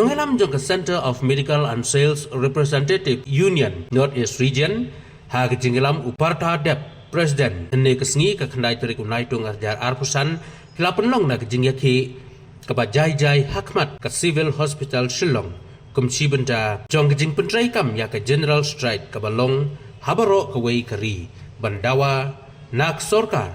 Jonghelam Jong Center of Medical and Sales Representative Union Northeast Region Hag Jinglam Uparta Dep President Nek Sngi ka khandai turi kunai tung arjar arpusan kilapenlong nak jingyaki kabajai jai hakmat ka Civil Hospital Shillong kumsi benda jong jing pyntreikam ya ka General Strike ka balong habaro ka wei kari bandawa nak sorkar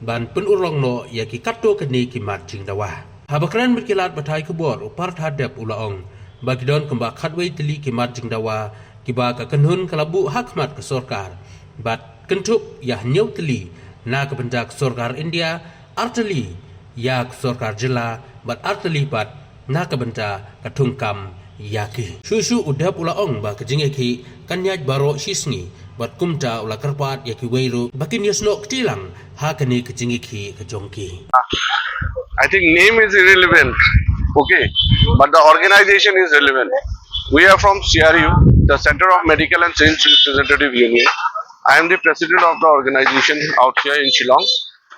ban penurong no ya ki kato ka ni kimat jingdawa habakran berkilat batai kubor upar hadap ulaong bagi don kembak khadwei tylli kimat jingdawa kiba ka kenhun kalabu hakmat ka sorkar bat kentup ya nyau tylli na ka bendak sorkar India arteli ya sorkar jela bat arteli bat na ka benda ka tungkam iaki susu udap ulaong ba ka jingeki kanyaj baro sisngi bat kumta ula karpat yaki weiru bakin yasno ktilang ha kani ka jingeki ka jongki I think name is irrelevant, okay, but the organization is relevant. We are from CRU, the Center of Medical and Sales Representative Union. I am the president of the organization out here in Shillong,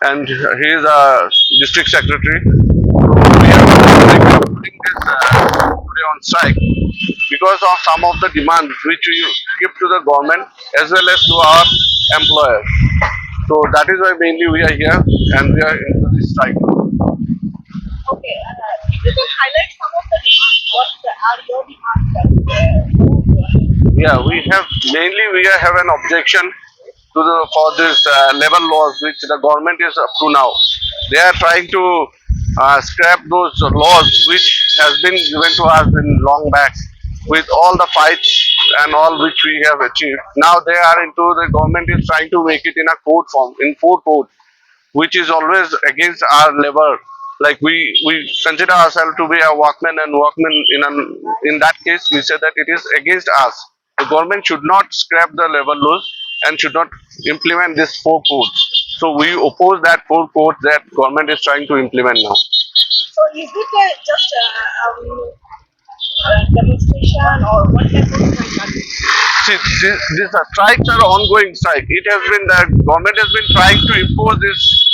and he is a district secretary. We are putting this today on strike because of some of the demands which we give to the government as well as to our employers. So that is why mainly we are here and we are into this strike. Okay, if you can highlight some of the demands, what are your demands? Yeah, we have an objection to for this level laws which the government is up to now. They are trying to scrap those laws which has been given to us in long back with all the fights and all which we have achieved. Now they are into the government is trying to make it in a code form, in 4 code, which is always against our labor. Like we consider ourselves to be a workman and workmen in that case we say that it is against us. The government should not scrap the labor laws and should not implement this 4 codes. So we oppose that 4 codes that government is trying to implement now. So is it just demonstration or what type of strike? See, these strikes are ongoing strike. It has been that government has been trying to impose this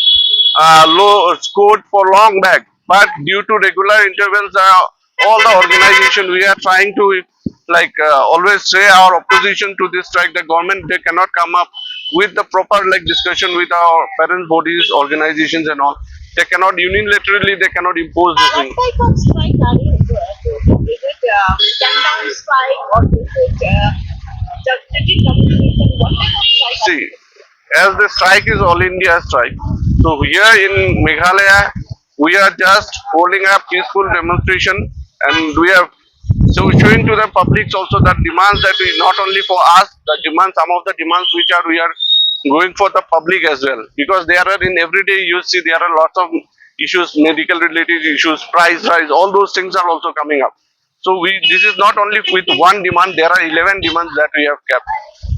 law code for long back, but due to regular intervals, all the organization we are trying to always say our opposition to this strike. The government they cannot come up with the proper discussion with our parent bodies, organizations and all. They cannot unilaterally they cannot impose this What thing. type of strike are you doing? Is it stand down strike or is it just taking demonstration? What type of strike? See, as the strike is all India strike, so here in Meghalaya, we are just holding a peaceful demonstration and we are showing to the public also that demands that we not only for us, the demands, some of the demands which are we are going for the public as well, because there are in everyday you see there are lots of issues, medical related issues, price rise, all those things are also coming up. So this is not only with one demand, there are 11 demands that we have kept.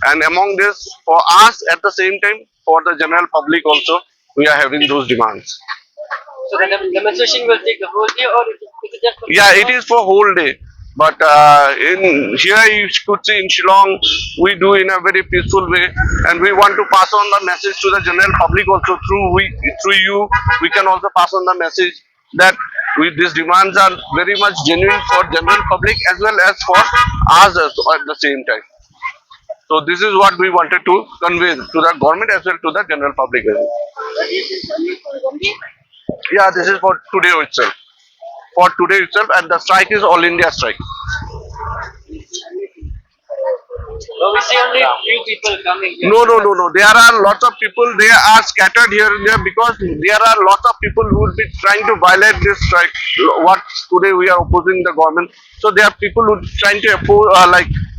And among this, for us at the same time, for the general public also, we are having those demands. So the demonstration will take the whole day or is it just for Yeah, it is for whole day. But in here you could see in Shillong, we do in a very peaceful way, and we want to pass on the message to the general public also through you. We can also pass on the message that these demands are very much genuine for general public as well as for us at the same time. So this is what we wanted to convey to the government as well to the general public as well. So this is only for one day? Yeah, this is for today itself. For today itself, and the strike is all India strike. So we see only few people coming here. No. There are lots of people. They are scattered here and there because there are lots of people who will be trying to violate this strike. What today we are opposing the government. So there are people who are trying to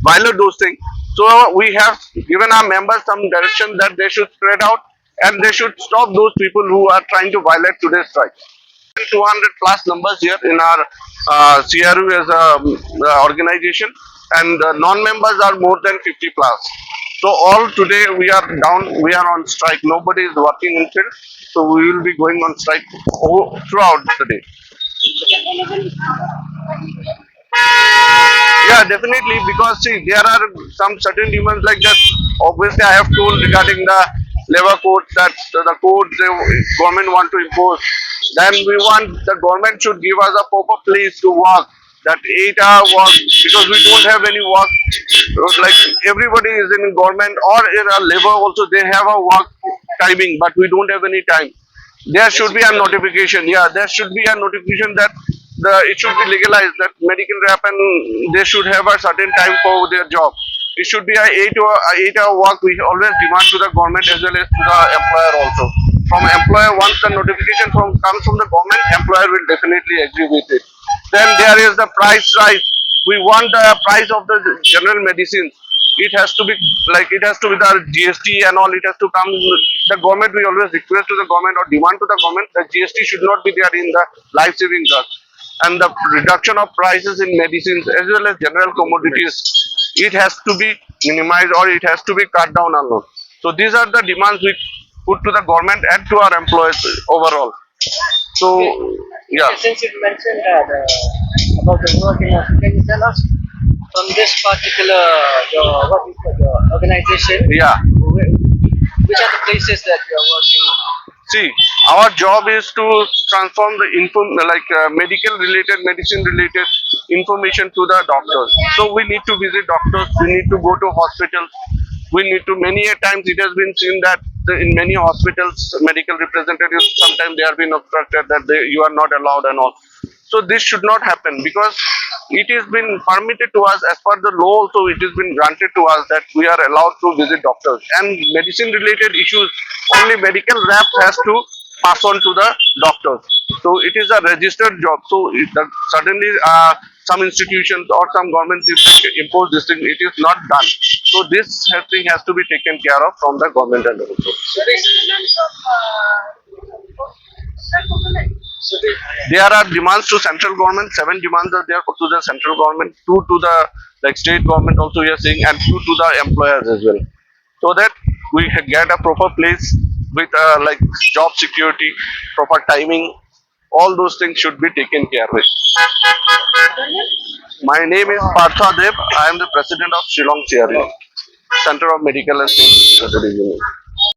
violate those things. So we have given our members some direction that they should spread out and they should stop those people who are trying to violate today's strike. 200 plus numbers here in our CRU as a organization, and non-members are more than 50 plus. So all today we are down, we are on strike. Nobody is working in field, so we will be going on strike throughout the day. Yeah, definitely, because see, there are some certain demands like that. Obviously, I have told regarding the labor code that the code the government want to impose. Then we want the government should give us a proper place to work. that 8-hour work, because we don't have any work. Like everybody is in government or in a labor also, they have a work timing, but we don't have any time. There should be a notification. Yeah, there should be a notification that it should be legalized that medical rep and they should have a certain time for their job. It should be a 8-hour work. We always demand to the government as well as to the employer also. From employer, once the notification comes from the government, employer will definitely agree with it. Then there is the price rise. We want the price of the general medicines. It has to be like it has to be the GST and all. It has to come. The government, we always request to the government or demand to the government that GST should not be there in the life-saving drugs, and the reduction of prices in medicines as well as general commodities. It has to be minimized or it has to be cut down alone. So these are the demands we put to the government and to our employees overall. So yeah. Since you mentioned that about the work in Africa, can you tell us from this particular what is your organization? Yeah. Which are the places that you are working on? See, our job is to transform the medical related, medicine related information to the doctors. So we need to visit doctors, we need to go to hospitals, we need to, many a times it has been seen that in many hospitals, medical representatives, sometimes they have been obstructed that you are not allowed and all. So this should not happen, because it has been permitted to us as per the law also. It has been granted to us that we are allowed to visit doctors, and medicine related issues only medical rep has to pass on to the doctors. So it is a registered job. So suddenly some institutions or some governments impose this thing, it is not done. So this thing has to be taken care of from the government and also. There are demands to central government. 7 demands are there to the central government, 2 to the state government also we are saying, and 2 to the employers as well. So that we get a proper place with job security, proper timing. All those things should be taken care of. My name is Partha Dev. I am the president of Shillong CRU, Center of Medical and Science Research Union.